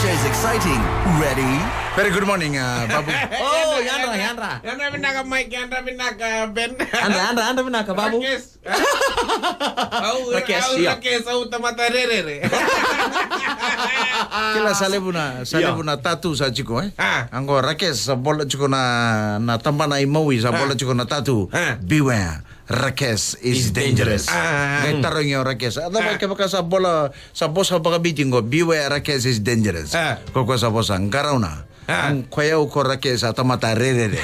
future is exciting. Ready? Very good morning, Babu. Oh, Yandra. Yandra pinaka Mike, Yandra pinaka Ben. Andra pinaka Babu. Rakes. Rakes, iya. Rakes, tamata rere. Kila sale buna tatu sa chiko Anggo rakes sa bola chiko na tamba na imawi sa bola chiko na tatu. Beware. Rakes is dangerous. Ngay tarong yung rakes. Ada ba kapag sa bola sa bosa baka meeting ko, beware rakes is dangerous. Koko sa bosa ngaraw na. Ang kwayaw ko rakes at tamata rere.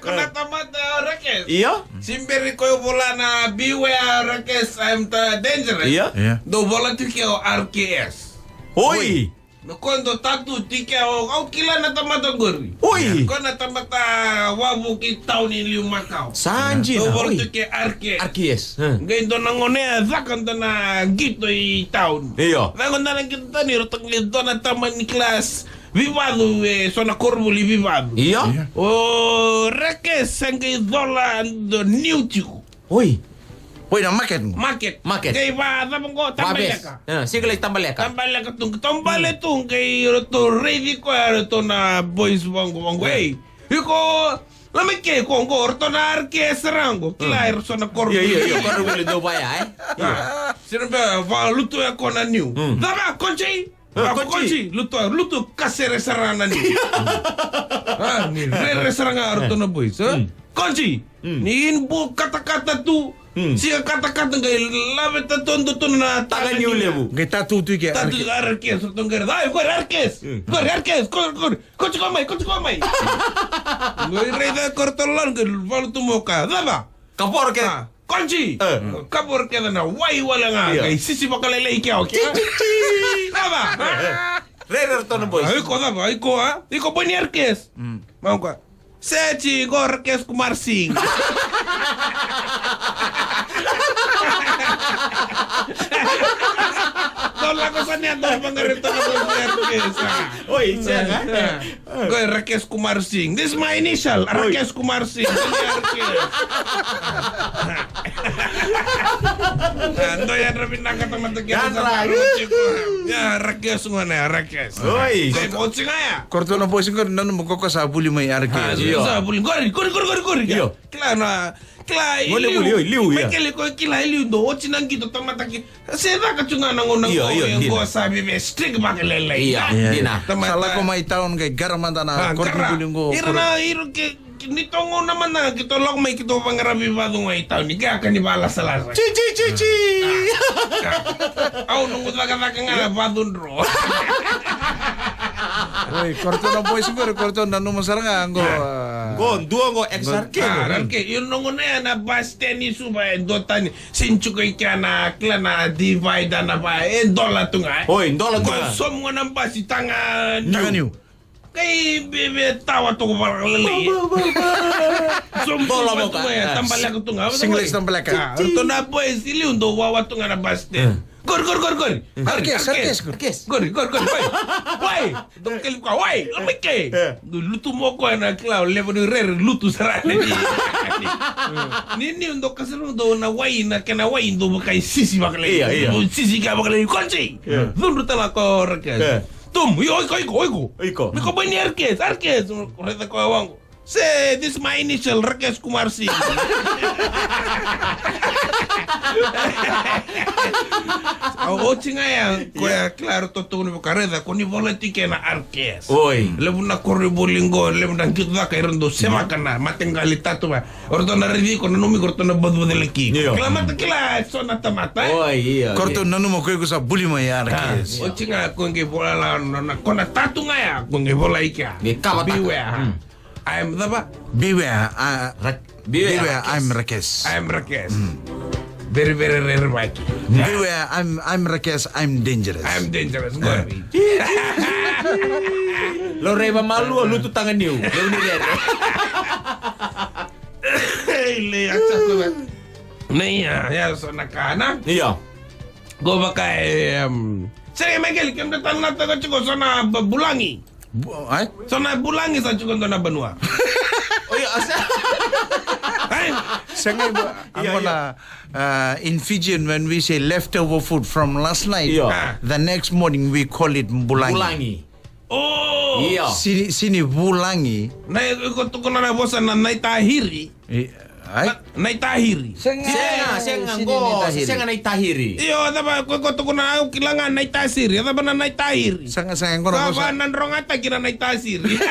Kuna tamata Rakes. Iya? Simberi ko bola na beware Rakes I'm dangerous. Iya? Do bola tikeo RKS. Oi! Quando tatu tikeo au kila na tamata gori. Oi! Kona tamata wabu ki town in Liu Macau. Sanji Do na, bola oi. tikeo RKS. Arkies. Ngayon doon ang ngone, zakan doon na gito i town. Iya. Ngayon na lang kita ni rotong doon na taman ni kelas. Vivado sona corvo li vivado. Iya? O Rakes sangue dola do niutiu. Oi! Uy, na market mo. Market. Kay ba tapong ko tambaleka. Sige lang tambaleka. Tambaleka tung kay to ready ko to na boys wango. Iko lamay ke ko orto na RKS rango. Kila sona corvo. Iya. Kau boleh do baya Sino ba luto ako na new. Daba konchi. Konchi, luto kasere sarana ni. Ni re saranga arto na boys, Konchi, ni inbo kata-kata tu. Siya kata-kata ngay labet na tondo to na Tangan niyo lebu. Ngay tatu tu ke. Tatu Arkes, tong gara. Ay, ko Arkes. Konchi ko mai. Ngoy re da kortolon ke valu tumoka. Daba. Kapor ke. Konchi, kapor ke na wai wala nga. Kay sisi bakalele ikyaw. Daba. Rere to na boys. Iko po ni Arkes. Mau ka. Sechi go Arkes Kumar Singh. Tolak ko sa niya doon pangarito na doon si Arkes. Oi, siya nga. Go Arkes Kumar Singh. This is my initial. Arkes Kumar Singh. Ando yan rabin nakatamatagyan sa ya Arkes ngone Arkes. Oi. Say coaching ya. Korto na boys ko nanu mo ko sa buli may arkes. Sa bulin gori. Iyo. Kila Boleh, liu ya. Mekele ko kila liu do ochi nang gitu tamataki. Seda ka chunga nang unang ko yang go sabi be stick bakelele. Iya, dina. Salah ko may taon kay garamanda na korto buli ko. Iro ke nitongo naman na kito lok may kito pangarabi ba do ngay taon ni ka kanibala salasa. Cici. Au nung utaka nga badun ro. Uy, korto na boys ko, korto na numasaranga anggo. Dua go XRK. Arke, yun nung una na baste ni suba dotan sinchu ko ikana klana divide na ba dola tunga. Oi, dola Ko tunga. som ngo nang basi tangan. Tangan niyo. Kay bebe tawa to ko balali. Som Dola mo mo ka. ka. Tambala ko tunga. Singles tambalakan. To na boys ili undo wawa tunga na baste. Gor. Arkes. Gor. Wai. Dokkel ko wai. Lamike. Lutu mo ko na klaw level rare lutu sarane ni. Ni undo kasero do na wai na kana wai do kay sisi bakale. Iya. Sisi ka bakale konchi. Dundu tala ko Arkes. Tum, oiko. Miko ba ni Arkes? Koreta ko awango. Say, this is my initial, Rakes Kumar Singh. Ochi nga yan, kuya, klaro totoo ni Bukareda, kung ni volantike na Arkes. Oi. Lebu na kori bolingo, lebu na kito da kay rondo, sema ka na, matinggali tato ba. Orto na ridi ko, nanumi korto na badwa de leki. Kila mata kila, so na tamata. Oi, iya. Korto nanu mo ko sa buli may arkes. Ochi nga, kung bola la, kona tato nga ya, kung bola ika. Beware. I'm the ba? Beware, I'm Rakes. I'm Rakes. Very rare Mike. Beware, I'm Rakes, I'm dangerous. I'm dangerous. Gori. Lo reba malu lu tu tangan niu. Lo ni rere. Le acha ko ba. Nei ya so nakana. Iya. Go ba kay Sige Miguel, kem datang na taga chiko sana bulangi. Ay? Sana bulangi sa chiko na banua. Oh iya, asa. Ay Sangay in Fijian when we say leftover food from last night, the next morning we call it bulangi. Oh. Iya. Sini bulangi. Na ko na bosa na naitahiri. Ay? Naitahiri. Senga naitahiri. Iyo, daba ko na kilangan naitasiri. Daba na naitahiri. Sanga ko na bosa. Daba nanrong ata kina naitasiri.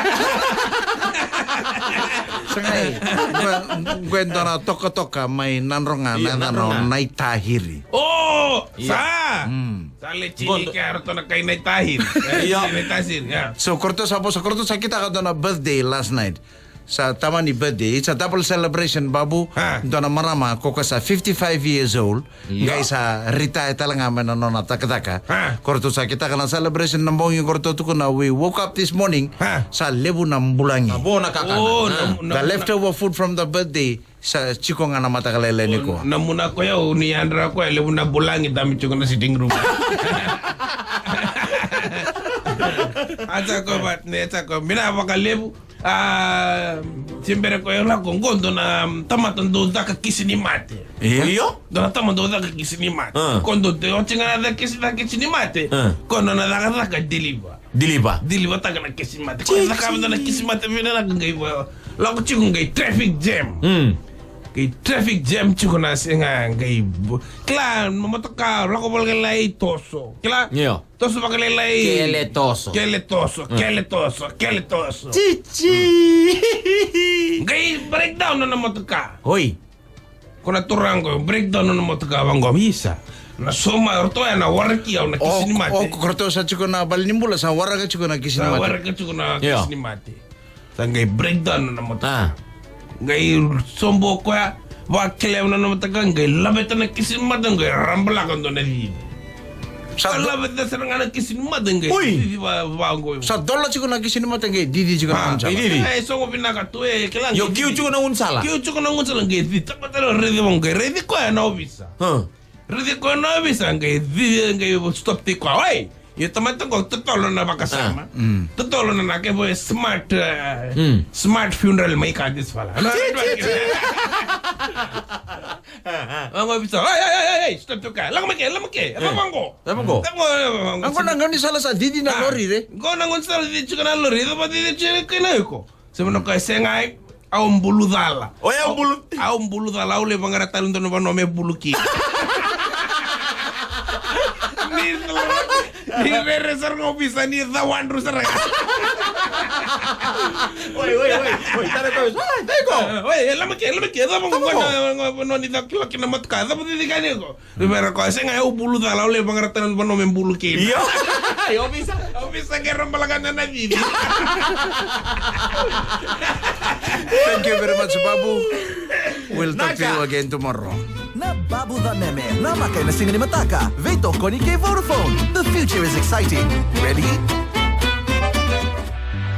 Sangay. Kwento na toka may nanrongan na naitahiri. Oh, sa. Sale chini ke harto na kay naitahiri. Naitasiri. So korto sa kita ka doon na birthday last night. Sa tama ni birthday, it's a double celebration, babu. Doon na marama ko sa 55 years old. Guys, retire talaga man na taka-taka. Korto sa kita ka na celebration ng buong yung korto ko na we woke up this morning sa lebu ng bulangi. The leftover food from the birthday sa chiko nga na matakalele ni ko. Namuna ko yaw, ni Andra ko, lebu na bulangi, dami chiko na sitting room. Asa ko, minapaka lebu. Simbere ko yung lakong gondo na tamatang doon ka kisi ni mate. Iyo? Doon tamatang doon ka kisi ni mate. Kondo te ochi nga na kisi ni mate. Kondo na ka diliba. Diliba taga na kisi mate. Kondo na kisi mate vina na kagay bo. Lako chikong gay traffic jam. Kay traffic jam chiko na singa gay. Kla mamoto ka lako balgalay toso. Kla? Iyo. Toso bagalay. Keletoso. Chichi. Gay breakdown na moto ka. Hoy. Kuna turango breakdown na moto ka wango misa. Na soma orto na warki au na kisi ni mate. Korto sa chiko na balnimbula sa waraga chiko na kisi ni mate. Waraga chiko na kisi ni mate. Sa gay breakdown na moto. Gay sombo ko ya wa klew na moto ka gay labeta na kisi ni mate gay rambla kan do na li. Sa labeta sa nga kisi ni mate gay. Wango. Sa dola chiko na kisi ni mate gay didi chiko na unsala. Ay so ko pinaka to kelang. Yo kiu chiko na unsala. Kiu chiko na unsala gay di tapatalo redi mong gay redi ko ya na obisa. Redi ko na obisa gay di gay stop ti ko. Oy. Yo tamatang ko totolo na bakasama. Totolo na ke boy smart funeral may kadis pala. Ang obisa. Ay, stop to ka. Lang make. Abango. Ang nang ni sala sa didi na lori re. Go nang unsala di chiko na lori. Dapat di chiko na ko. Semono ka sengay aum buludala. Oy, aum buludala ule bangaratalun to no me buluki. Ni regresar ng office ni Dawan Rosara. Oy, tara ko. Teko. Oy, lamake. Damo ko no ni dakla kinamat ka. Dapat didigani ko. Pero ko sa nga bulu dala ule bangaratan no me buluki. Iyo. Office que rombalagan na didi. Thank you very much, Babu. We'll talk to you again tomorrow. Na Babu the Meme, na makai na singa ni Mataka, Veto Koni kay Vodafone. The future is exciting. Ready?